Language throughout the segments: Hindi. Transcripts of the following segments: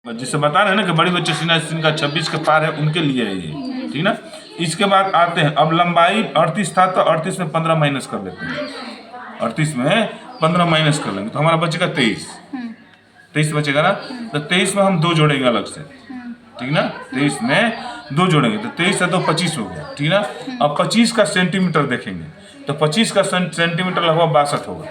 जिससे बता रहे हैं ना कि बड़ी बच्चे सीना जिनका 26 के पार है उनके लिए है ये, ठीक ना। इसके बाद आते हैं, अब लंबाई 38 था तो 38 में 15 माइनस कर लेते हैं, 38 में 15 माइनस कर लेंगे तो हमारा बचेगा 23 बचेगा ना। तो 23 में हम 2 जोड़ेंगे अलग से, ठीक ना। 23 में 2 जोड़ेंगे तो 23 से 2 25 हो गया, ठीक ना। अब 25 का सेंटीमीटर देखेंगे तो 25 का सेंटीमीटर लगभग 62 होगा,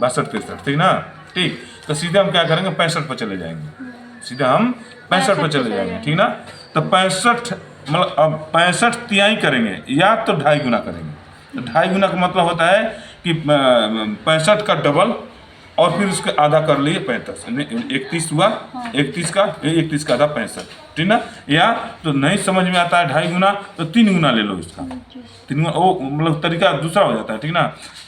62-63, ठीक ना। ठीक, तो सीधे हम क्या करेंगे 65 पर चले जाएंगे, सीधा हम 65 पर चले जाएंगे, ठीक ना। तो 65 मतलब अब 65 तिहाई करेंगे या तो 2.5 गुना करेंगे। तो 2.5 गुना का मतलब होता है कि 65 का डबल और फिर उसके आधा कर लिए 35, 31 हुआ, 31 का आधा 65, ठीक ना। या तो नहीं समझ में आता है 2.5 गुना तो 3 गुना ले लो इसका, 3 गुना, वो मतलब तरीका दूसरा हो जाता है, ठीक ना।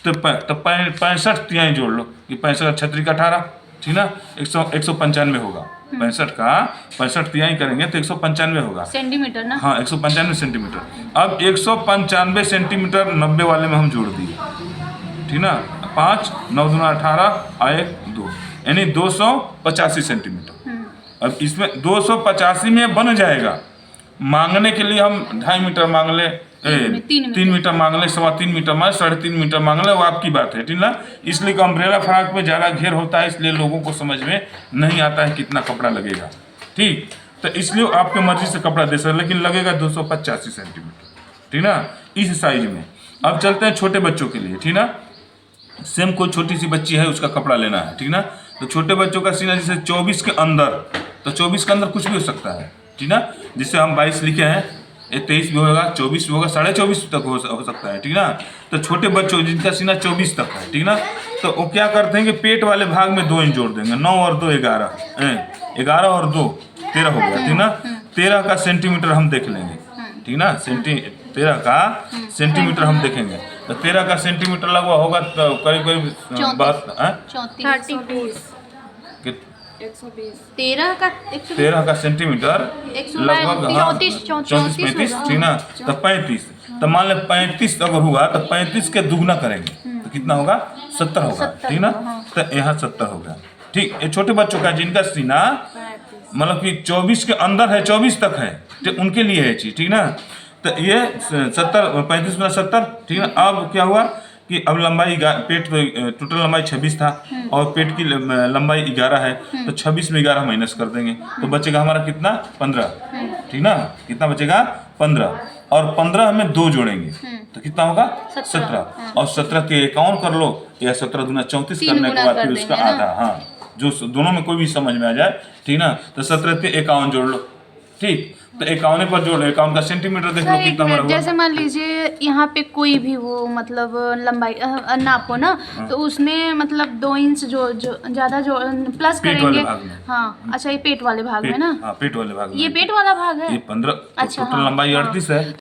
तो 65 तिहाई जोड़ लो कि 65 छत्री का 18, ठीक ना। 195 होगा, 65 तिहाई करेंगे तो 195 होगा सेंटीमीटर ना। हाँ 195 सेंटीमीटर। अब 195 सेंटीमीटर 90 वाले में हम जोड़ दिए, ठीक ना। 5 9 दूना 18 आए 2 यानी 285 सेंटीमीटर। अब इसमें 285 में बन जाएगा। मांगने के लिए हम 2.5 मीटर मांग ले, 3 मीटर मांग ले, 3.25 मीटर मांग, 3.5 मीटर मांग ले, वो आपकी बात है, ठीक ना। इसलिए कि अम्ब्रेला फ्रॉक में ज़्यादा घेर होता है, इसलिए लोगों को समझ में नहीं आता है कितना कपड़ा लगेगा, ठीक। तो इसलिए आपके मर्जी से कपड़ा दे सकते, लेकिन लगेगा 285 सेंटीमीटर, ठीक ना, इस साइज में। अब चलते हैं छोटे बच्चों के लिए, ठीक ना। सेम कोई छोटी सी बच्ची है उसका कपड़ा लेना है, ठीक ना। तो छोटे बच्चों का सीना जैसे 24 के अंदर, तो 24 के अंदर कुछ भी हो सकता है, ठीक ना। जिससे हम 22 लिखे हैं, ये 23 भी होगा, 24 भी होगा, 24.5 तक हो सकता है, ठीक ना। तो छोटे बच्चों जिनका सीना 24 तक है, ठीक ना, तो वो क्या करते हैं कि पेट वाले भाग में 2 इंच जोड़ देंगे। 9 और 2 11, 11 और 2 13 हो गया, ठीक ना। 13 का सेंटीमीटर हम देख लेंगे, ठीक ना। 13 का सेंटीमीटर हम देखेंगे तो 13 का सेंटीमीटर लगभग होगा तो करीब 13 का सेंटीमीटर लगभग 34-35, ठीक ना। तो 35, तो मान ले 35 अगर हुआ तो 35 के दुगना करेंगे तो कितना होगा 70 होगा, ठीक ना। तो यहाँ 70 होगा, ठीक। ये छोटे बच्चों का जिनका सीना मतलब कि 24 के अंदर है, 24 तक है, तो उनके लिए है चीज, ठीक ना। तो ये 70, 35 गुना 70, ठीक ना। अब क्या हुआ कि अब लंबाई पेट टोटल लंबाई 26 था और पेट की लंबाई 11 है, तो 26 में 11 माइनस कर देंगे तो बचेगा हमारा कितना 15, ठीक ना। कितना बचेगा 15, और 15 में 2 जोड़ेंगे तो कितना होगा 17, और 17 के 51 कर लो, या 17 दूना 34 करने के बाद फिर उसका आधा, हाँ जो दोनों में कोई भी समझ में आ जाए, ठीक ना। तो 17 के 51 जोड़ लो, ठीक। तो 51 पर जोड़, 51 का सेंटीमीटर देख लो कितना हमारा हुआ। जैसे मान लीजिए यहाँ पे कोई भी वो मतलब लंबाई नापो ना, तो उसमें मतलब 2 इंच जो ज्यादा जो प्लस करेंगे। हाँ अच्छा, ये पेट वाले भाग में ना, हाँ पेट वाले भाग में, ये पेट वाला भाग है, ये 15, अच्छा टोटल लंबाई 38 है।